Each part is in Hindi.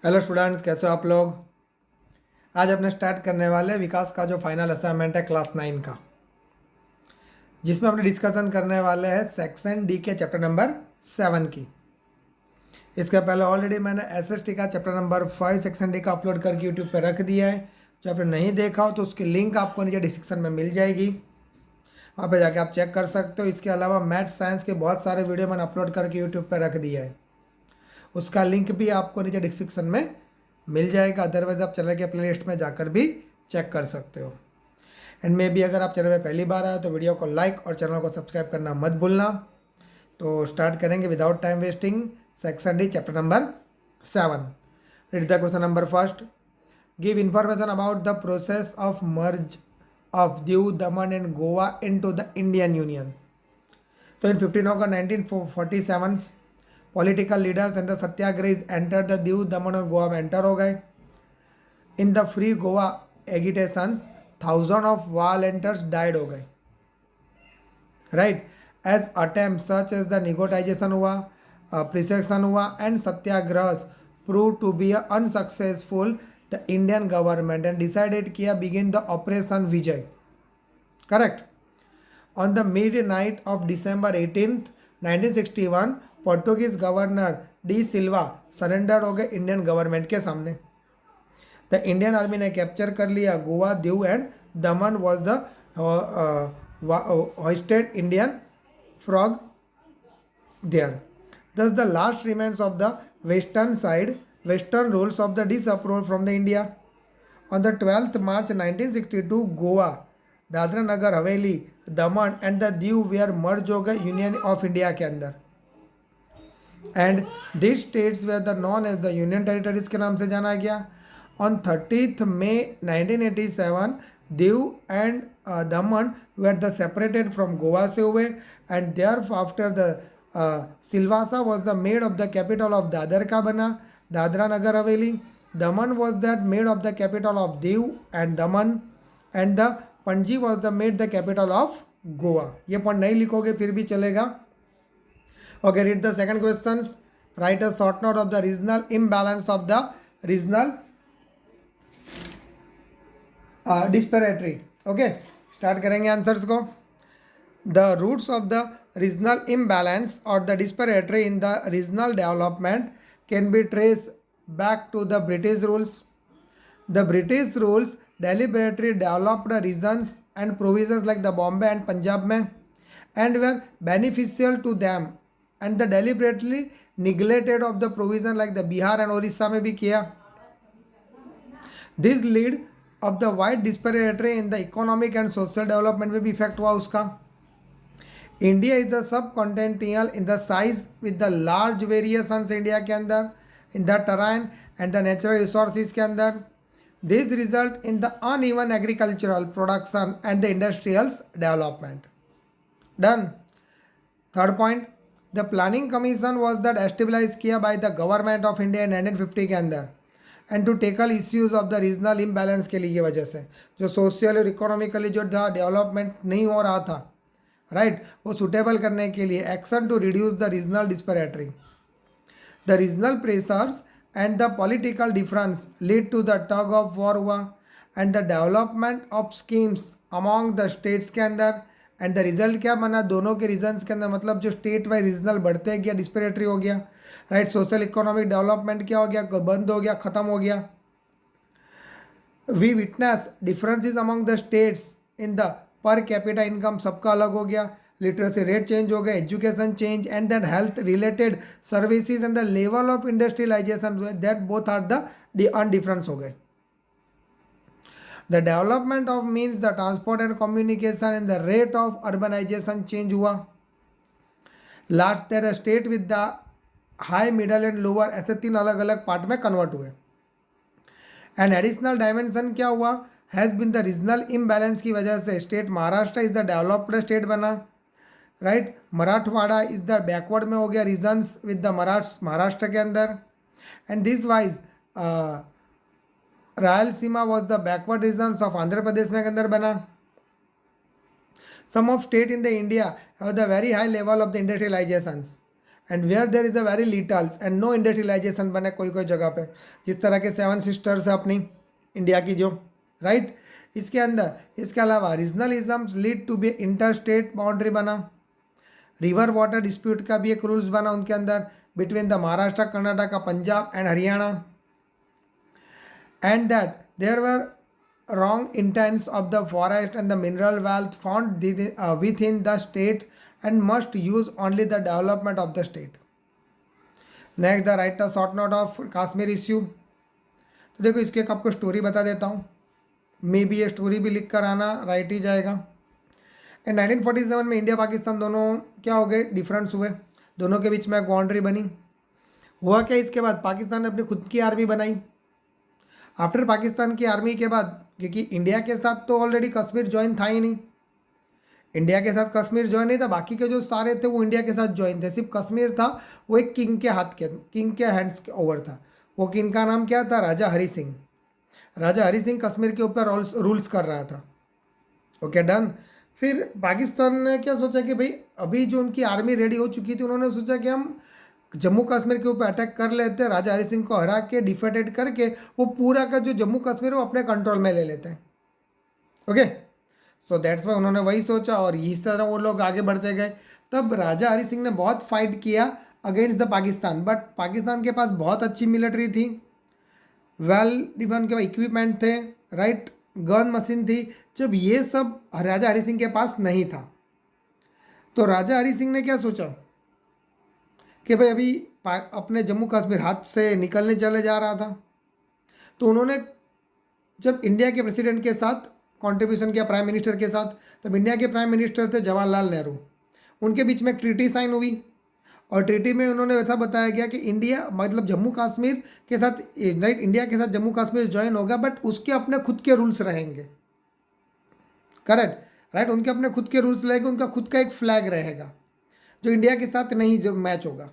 हेलो स्टूडेंट्स, कैसे हो आप लोग। आज अपने स्टार्ट करने वाले हैं विकास का जो फाइनल असाइनमेंट है क्लास 9 का, जिसमें अपने डिस्कशन करने वाले हैं सेक्शन डी के चैप्टर नंबर 7 की। इसके पहले ऑलरेडी मैंने एसएसटी का चैप्टर नंबर 5 सेक्शन डी का अपलोड करके यूट्यूब पर रख दिया है। जो आपने नहीं देखा हो तो उसकी लिंक आपको नीचे डिस्क्रिप्शन में मिल जाएगी, वहाँ पे जाके आप चेक कर सकते हो। इसके अलावा मैथ साइंस के बहुत सारे वीडियो मैंने अपलोड करके यूट्यूब पर रख दिया है, उसका लिंक भी आपको नीचे डिस्क्रिप्शन में मिल जाएगा। अदरवाइज आप चैनल के प्लेलिस्ट में जाकर भी चेक कर सकते हो। एंड मे भी अगर आप चैनल पे पहली बार आए तो वीडियो को लाइक और चैनल को सब्सक्राइब करना मत भूलना। तो स्टार्ट करेंगे without time wasting section D chapter number 7। Read the question number first. Give information about the process of merge of Diu Daman and Goa into the Indian union. तो in 15 August 1947 political leaders and the satyagrahis enter the Diu Daman और गोवा में एंटर हो गए। In the free Goa agitations thousand of volunteers died हो गए, right. As attempt such as the निगोटाइजेशन हुआ, प्रिसेक्शन हुआ and satyagraha prove to be unsuccessful, the Indian government and decided किया begin the operation Vijay, correct. On the midnight of December 18th 1961 Portuguese governor de Silva surrender हो गए इंडियन गवर्नमेंट के सामने। द इंडियन आर्मी ने कैप्चर कर लिया Goa, Diu and Daman was the hoisted Indian flag there. Thus the last remains of the western side, western rules of the disapproval from the India. On the 12th March 1962, Goa, Dadra Nagar Haveli, Daman and the Diu were merge हो गए यूनियन ऑफ इंडिया के अंदर। And this states were the known as the union territories के नाम से जाना गया। On 30th May 1987 Diu and Daman were the separated from Goa से हुए and thereafter the Silvassa was the made of the capital of Dadar का बना, Dadra Nagar Haveli. Daman was that made of the capital of Diu and Daman and the Panaji was the made the capital of Goa. ये पॉइंट नहीं लिखोगे फिर भी चलेगा। Okay, read the second question. Write a short note of the regional imbalance of the regional disparity. Okay, start करेंगे आंसर्स को। The roots of the regional imbalance or the disparity in the regional development can be traced back to the British rules. The British rules deliberately developed regions and provinces like the Bombay and Punjab में and were beneficial to them, and the deliberately neglected of the provision like the Bihar and Orissa में भी किया। This lead of the wide disparity in the economic and social development में भी इफेक्ट हुआ उसका। India is the subcontinental in the size with the large variations India के अंदर in the terrain and the natural resources के अंदर। This result in the uneven agricultural production and the industrials development. Done. Third point, the planning commission was that establish किया by the government of India 1950 के अंदर and to tackle issues of the regional imbalance के लिए वजह से जो सोशल और इकोनॉमिकली जो था डेवलपमेंट नहीं हो रहा था, राइट, वो सुटेबल करने के लिए action to reduce the regional disparity. The regional pressures and the political difference lead to the tug of war हुआ and the development of schemes among the states के अंदर। एंड द रिजल्ट क्या बना दोनों के रीजन्स के अंदर, मतलब जो स्टेट वाइज रीजनल बढ़ते गया डिस्पैरिटी हो गया, राइट। सोशल इकोनॉमिक डेवलपमेंट क्या हो गया, बंद हो गया, खत्म हो गया। We witness differences among the states in the per capita income सबका अलग हो गया, लिटरेसी रेट चेंज हो गया, education change and then health related services and the level of industrialisation that both are the indifference हो गए। The development of means the transport and communication and the rate of urbanisation change हुआ। Last that state with the high middle and lower ऐसे 3 अलग अलग पार्ट में कन्वर्ट हुए। एंड एडिशनल डायमेंशन क्या हुआ, has been the regional imbalance की वजह से state Maharashtra is the developed state बना, right. Marathwada is the backward में हो गया रीजन्स विद द महाराष्ट्र के अंदर। And this wise Rayalaseema was the backward regions of Andhra Pradesh में के अंदर बना। Some of state in the India have the very high level of the industrialisations and where there is a very littles and no industrialisation बने कोई कोई जगह पे, जिस तरह के 7 सिस्टर्स है अपनी इंडिया की जो, राइट। इसके अंदर इसके अलावा regionalism lead to be inter state boundary बना, रिवर वाटर डिस्प्यूट का भी एक रूल्स बना उनके अंदर between the Maharashtra, Karnataka, Punjab and Haryana, and that there were wrong intents of the forest and the mineral wealth found within the state and must use only the development of the state. Next, the right to short note of Kashmir issue. तो देखो इसकी एक आपको स्टोरी बता देता हूँ, मे बी ये स्टोरी भी लिख कर आना राइट ही जाएगा। इन 1947 में इंडिया पाकिस्तान दोनों क्या हो गए, डिफरेंस हुए, दोनों के बीच में एक बाउंड्री बनी। हुआ क्या, इसके बाद पाकिस्तान ने अपनी खुद की आर्मी बनाई। आफ्टर पाकिस्तान की आर्मी के बाद, क्योंकि इंडिया के साथ तो ऑलरेडी कश्मीर ज्वाइन था ही नहीं, इंडिया के साथ कश्मीर ज्वाइन नहीं था, बाकी के जो सारे थे वो इंडिया के साथ ज्वाइन थे, सिर्फ कश्मीर था वो एक किंग के हाथ के, किंग के हैंड्स के ओवर था। वो किंग का नाम क्या था, राजा हरि सिंह। राजा हरि सिंह कश्मीर के ऊपर रूल्स कर रहा था। Okay done. फिर पाकिस्तान ने क्या सोचा कि भाई अभी जो उनकी आर्मी रेडी हो चुकी थी, उन्होंने सोचा कि हम जम्मू कश्मीर के ऊपर अटैक कर लेते हैं, राजा हरि सिंह को हरा के डिफेटेड करके वो पूरा का जो जम्मू कश्मीर वो अपने कंट्रोल में ले लेते हैं। ओके, सो दैट्स वाई उन्होंने वही सोचा और इस तरह वो लोग आगे बढ़ते गए। तब राजा हरि सिंह ने बहुत फाइट किया against the Pakistan, but Pakistan के पास बहुत अच्छी मिलिट्री थी, वेल डिफाइन के इक्विपमेंट थे, राइट, गन मशीन थी, जब ये सब राजा हरि सिंह के पास नहीं था। तो राजा हरि सिंह ने क्या सोचा कि भाई अभी अपने जम्मू कश्मीर हाथ से निकलने चले जा रहा था, तो उन्होंने जब इंडिया के प्रेसिडेंट के साथ कंट्रीब्यूशन किया, प्राइम मिनिस्टर के साथ, तब इंडिया के प्राइम मिनिस्टर थे जवाहरलाल नेहरू, उनके बीच में एक ट्रीटी साइन हुई और ट्रीटी में उन्होंने ऐसा बताया गया कि इंडिया मतलब जम्मू कश्मीर के साथ, राइट, इंडिया के साथ जम्मू कश्मीर ज्वाइन होगा, बट उसके अपने खुद के रूल्स रहेंगे, करेक्ट, राइट, उनके अपने खुद के रूल्स रहेंगे, उनका खुद का एक फ्लैग रहेगा जो इंडिया के साथ नहीं जो मैच होगा।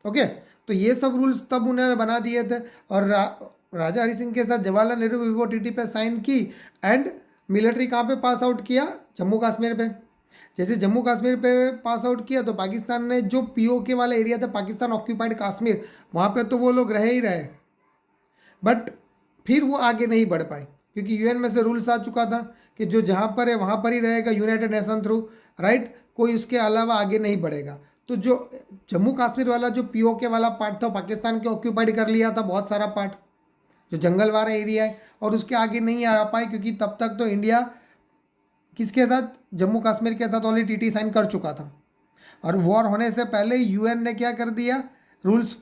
ओके, तो ये सब रूल्स तब उन्होंने बना दिए थे और राजा हरि सिंह के साथ जवाहरलाल नेहरू भी वो टीटी पे साइन की एंड मिलिट्री कहाँ पे पास आउट किया, जम्मू कश्मीर पे। जैसे जम्मू कश्मीर पे पास आउट किया तो पाकिस्तान ने जो पीओके वाला एरिया था, पाकिस्तान ऑक्यूपाइड कश्मीर, वहाँ पे तो वो लोग रहे ही रहे, बट फिर वो आगे नहीं बढ़ पाए क्योंकि यूएन में से रूल्स आ चुका था कि जो जहाँ पर है वहाँ पर ही रहेगा यूनाइटेड नेशन थ्रू, राइट, कोई उसके अलावा आगे नहीं बढ़ेगा। तो जो जम्मू कश्मीर वाला जो पीओके वाला पार्ट था पाकिस्तान के ऑक्यूपाइड कर लिया था बहुत सारा पार्ट, जो जंगल वाला एरिया है, और उसके आगे नहीं आ पाए क्योंकि तब तक तो इंडिया किसके साथ, जम्मू कश्मीर के साथ ऑलरेडी टीटी साइन कर चुका था और वॉर होने से पहले यूएन ने क्या कर दिया, रूल्स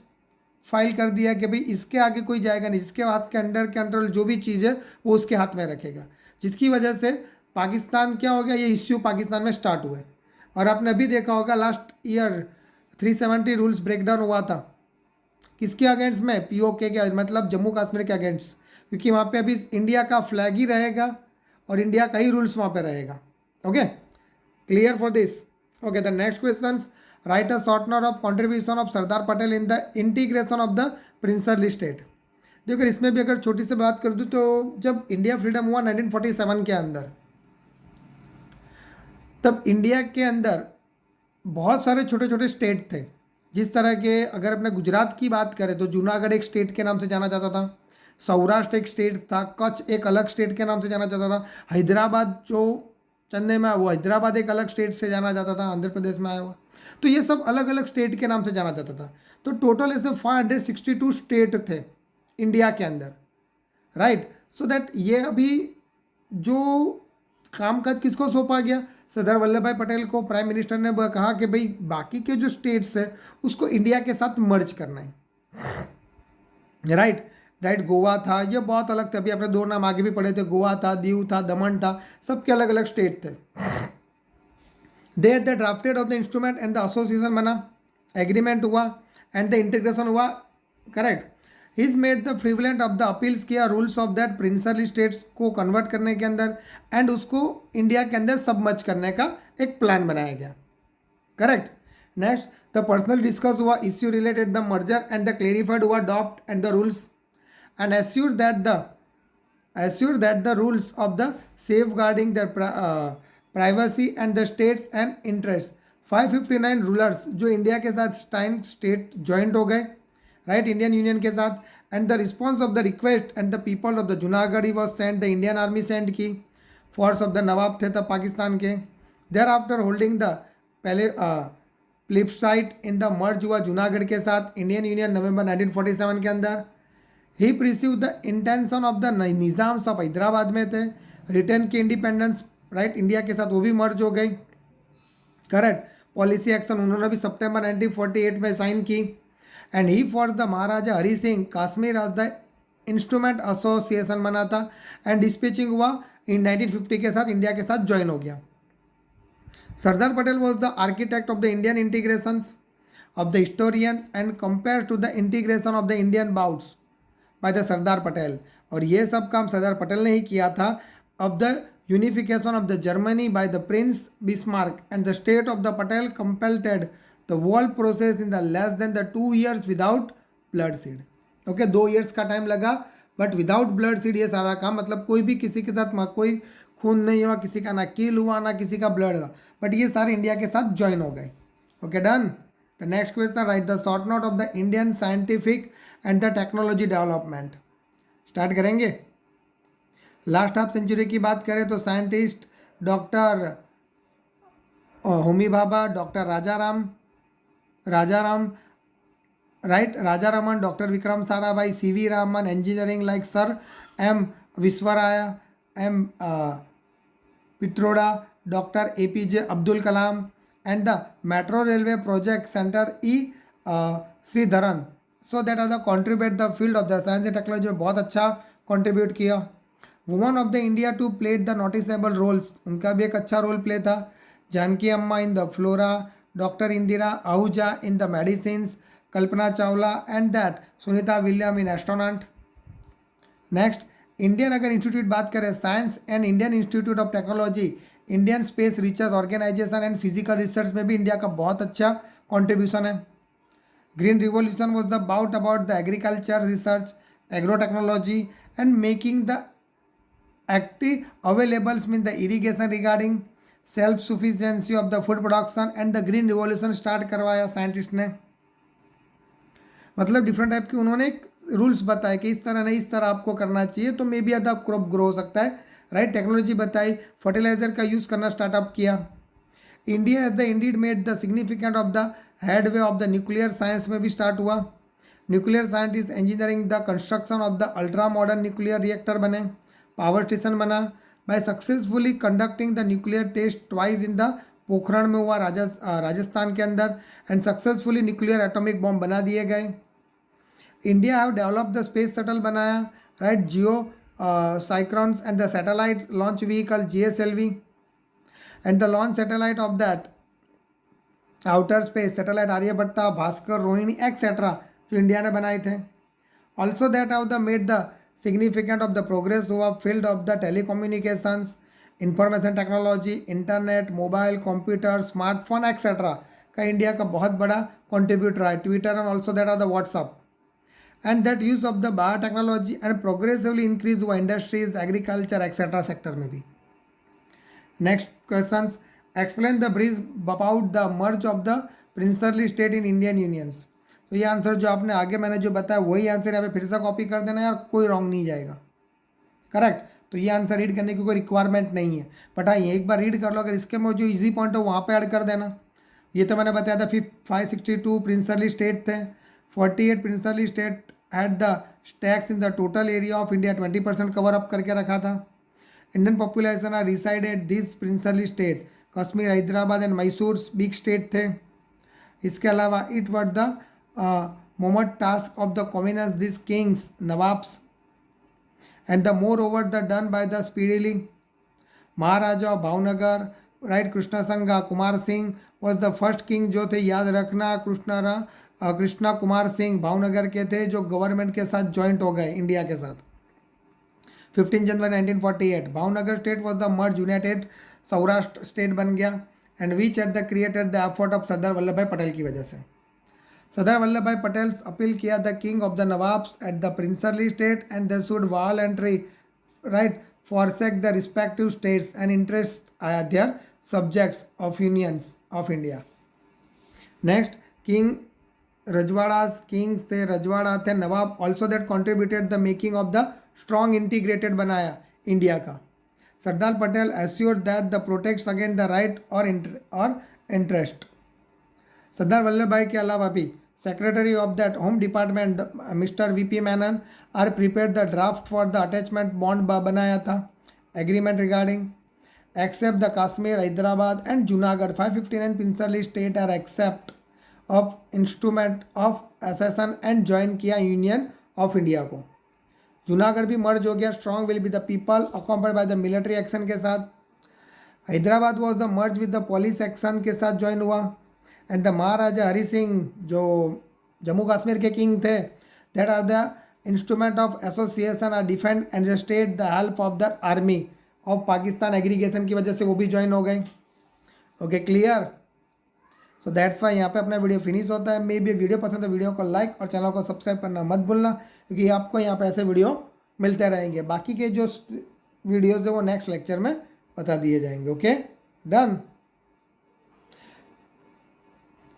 फाइल कर दिया कि भाई इसके आगे कोई जाएगा नहीं, जिसके हाथ के अंडर जो भी चीज़ है वो उसके हाथ में रखेगा, जिसकी वजह से पाकिस्तान क्या हो गया, ये इश्यू पाकिस्तान में स्टार्ट हुए। और आपने अभी देखा होगा लास्ट ईयर 370 रूल्स ब्रेकडाउन हुआ था, किसके अगेंस्ट में, पीओके के, मतलब जम्मू कश्मीर के अगेंस्ट, क्योंकि वहाँ पे अभी इंडिया का फ्लैग ही रहेगा और इंडिया का ही रूल्स वहाँ पे रहेगा। Okay, clear for this. Okay, the next question, write a short note of contribution of Sardar Patel in the integration of the princely state. देखो इसमें भी अगर छोटी सी बात कर दूँ तो जब इंडिया फ्रीडम हुआ 1947 के अंदर, तब इंडिया के अंदर बहुत सारे छोटे छोटे स्टेट थे, जिस तरह के अगर अपने गुजरात की बात करें तो जूनागढ़ एक स्टेट के नाम से जाना जाता था, सौराष्ट्र एक स्टेट था, कच्छ एक अलग स्टेट के नाम से जाना जाता था, हैदराबाद जो चेन्नई में आया हुआ हैदराबाद एक अलग स्टेट से जाना जाता था, आंध्र प्रदेश में आया हुआ, तो ये सब अलग अलग स्टेट के नाम से जाना जाता था। तो टोटल ऐसे 562 स्टेट थे इंडिया के अंदर, राइट। सो दैट ये अभी जो कामकाज किसको सौंपा गया, सरदार वल्लभ भाई पटेल को, प्राइम मिनिस्टर ने कहा कि भाई बाकी के जो स्टेट्स है उसको इंडिया के साथ मर्ज करना है, राइट, राइट। गोवा था, ये बहुत अलग थे, अभी आपने 2 नाम आगे भी पढ़े थे, गोवा था, दीव था, दमन था, सबके अलग अलग स्टेट थे। They drafted of the instrument and the association बना, एग्रीमेंट हुआ एंड द इंटीग्रेशन हुआ, correct. Is made the prevalent of the appeals किया rules of that princely states को कन्वर्ट करने के अंदर एंड उसको इंडिया के अंदर सबमर्ज करने का एक प्लान बनाया गया, correct. Next, the personal discuss हुआ, issue related the merger and the clarified हुआ adopt and the rules and assured that the rules of the safeguarding their privacy and the states and interests 559 rulers जो इंडिया के साथ स्टेट ज्वाइंट हो गए, राइट, इंडियन यूनियन के साथ. And the response of the request and the people of the Junagadh he was send, the Indian army send की. फोर्स ऑफ द नवाब थे तब पाकिस्तान के. देयर आफ्टर होल्डिंग द पहले प्लिप्साइट इन द मर्ज हुआ जूनागढ़ के साथ इंडियन यूनियन नवंबर 1947 के अंदर. He perceive the intention of the Nizams of Hyderabad में थे, रिटर्न की इंडिपेंडेंस, राइट, इंडिया के साथ वो भी मर्ज हो गई. करेक्ट. पॉलिसी एक्शन उन्होंने भी सितंबर 1948 में साइन की. And he for the Maharaja Hari Singh Kashmir as the instrument association बना था. एंड डिस्पैचिंग हुआ इन 1950 के साथ इंडिया के साथ ज्वाइन हो गया. Sardar Patel was the architect of the Indian integrations of the historians and compare to the integration of the Indian bouts by the Sardar Patel. और ये सब काम सरदार पटेल ने ही किया था. Of the unification of the Germany by the Prince Bismarck and the state of the Patel completed the whole process in the less than the 2 years without bloodshed. Okay, 2 years का टाइम लगा बट विदाउट bloodshed ये सारा काम, मतलब कोई भी किसी के साथ कोई खून नहीं हुआ, किसी का ना किल हुआ ना किसी का ब्लड हुआ, बट ये सारे इंडिया के साथ ज्वाइन हो गए. Okay, done. The next question, write the short note of the Indian scientific and the technology development. Start करेंगे. लास्ट हाफ सेंचुरी की बात करें तो scientist doctor Homi Bhabha, doctor Rajaram, right, Rajaraman, doctor Vikram Sarabhai, C V Raman, engineering like sir M Visvesvaraya, M Pitroda, doctor APJ Abdul Kalam, and the metro railway project centre E Sreedharan. So that are the contribute the field of the science and technology में बहुत अच्छा कॉन्ट्रीब्यूट किया. Woman of the India too played the noticeable roles, उनका भी एक अच्छा रोल प्ले था. Janaki Amma in the flora, doctor Indira Ahuja in the medicines, Kalpana Chawla and that Sunita William in astronaut. Next, Indian अगर इंस्टीट्यूट बात करें, science and Indian institute of technology, Indian space research organisation and physical research में भी इंडिया का बहुत अच्छा कॉन्ट्रीब्यूशन है. Green revolution was the about the agriculture research, agro technology and making the active availables mean the irrigation regarding self sufficiency of the food production and the green revolution start करवाया साइंटिस्ट ने. मतलब डिफरेंट टाइप के उन्होंने रूल्स बताए कि इस तरह नहीं इस तरह आपको करना चाहिए तो may be other crop grow हो सकता है, राइट. टेक्नोलॉजी बताई, फर्टिलाइजर का यूज़ करना स्टार्टअप किया. India has the indeed made the significant of the headway of the nuclear science में भी स्टार्ट हुआ. Nuclear scientist engineering the construction of the ultra modern nuclear reactor बने. पावर स्टेशन बना by successfully conducting the nuclear test twice in the Pokhran में हुआ राजस्थान के अंदर. And successfully nuclear atomic bomb बना दिए गए. India have develop the space shuttle बनाया, right, geo synchronous and the satellite launch vehicle GSLV and the launch satellite of that outer space satellite Aryabhata, Bhaskar, Rohini etcetera जो इंडिया ने बनाए थे. Also that have the made the significant of the progress हुआ field of the telecommunications, information technology, internet, mobile, computer, smartphone etc. का इंडिया का बहुत बड़ा contributor रहा है. Twitter and also that are the WhatsApp and that use of the biotechnology and progressively increase हुआ इंडस्ट्रीज, एग्रीकल्चर एक्सेट्रा सेक्टर में भी. Next question, explain the brief about the merge of the princely state in Indian unions. तो ये आंसर जो आपने आगे मैंने जो बताया वही आंसर यहाँ पे फिर से कॉपी कर देना यार, कोई रॉन्ग नहीं जाएगा. करेक्ट. तो ये आंसर रीड करने की कोई रिक्वायरमेंट नहीं है, बट हाँ ये एक बार रीड कर लो, अगर इसके में जो इजी पॉइंट है वहाँ पे ऐड कर देना. ये तो मैंने बताया था 562 प्रिंसली स्टेट थे, 48 princely state had the stacks in the total area of India 20% cover up करके रखा था. Indian population are resided this princely state, Kashmir, Hyderabad and Mysore big state थे. इसके अलावा it were the moment task of the commoners, these kings, nawabs, and the moreover the done by the speedily Maharaja of Bhavnagar, right, Krishna Sangha Kumar Singh was the first king जो थे, याद रखना, कृष्णा कुमार सिंह भावनगर के थे जो गवर्नमेंट के साथ ज्वाइंट हो गए इंडिया के साथ. 15 जनवरी 1948 Bhavnagar state was the merge united Saurashtra state बन गया. And which at the created the effort of Sardar Vallabhbhai Patel की वजह से. सरदार वल्लभ भाई पटेल अपील किया the king of the nawabs at the princely state and they should voluntary, right, forsake the respective states and interests their subjects of unions of India. Next king रजवाड़ास, किंग्स थे, रजवाड़ा थे, nawab also that contributed the making of the strong integrated बनाया इंडिया का। Sardar Patel assure that the protects against the right और इंटरेस्ट। सरदार वल्लभ भाई के अलावा भी secretary of that home department mister VP Menon are prepare the draft for the attachment bond बनाया था। Agreement regarding except the Kashmir, Hyderabad and Junagadh 559 princely state are accept of instrument of accession and join किया यूनियन ऑफ इंडिया को। जूनागढ़ भी मर्ज हो गया, strong will be the people accompanied by the military action के साथ। Hyderabad was the merge with the police action के साथ ज्वाइन हुआ। एंड द महाराजा हरि सिंह जो जम्मू कश्मीर के किंग थे, that are the instrument of association are defend and state the help of the army of Pakistan aggregation की वजह से वो भी ज्वाइन हो गए। Okay clear. So that's why यहाँ पे अपना वीडियो फिनिश होता है। मे भी वीडियो पसंद है वीडियो को लाइक और चैनल को सब्सक्राइब करना मत भूलना, क्योंकि आपको यहाँ पे ऐसे वीडियो मिलते रहेंगे। बाकी के जो वीडियोज़ है वो नेक्स्ट लेक्चर में बता दिए जाएंगे। Okay done.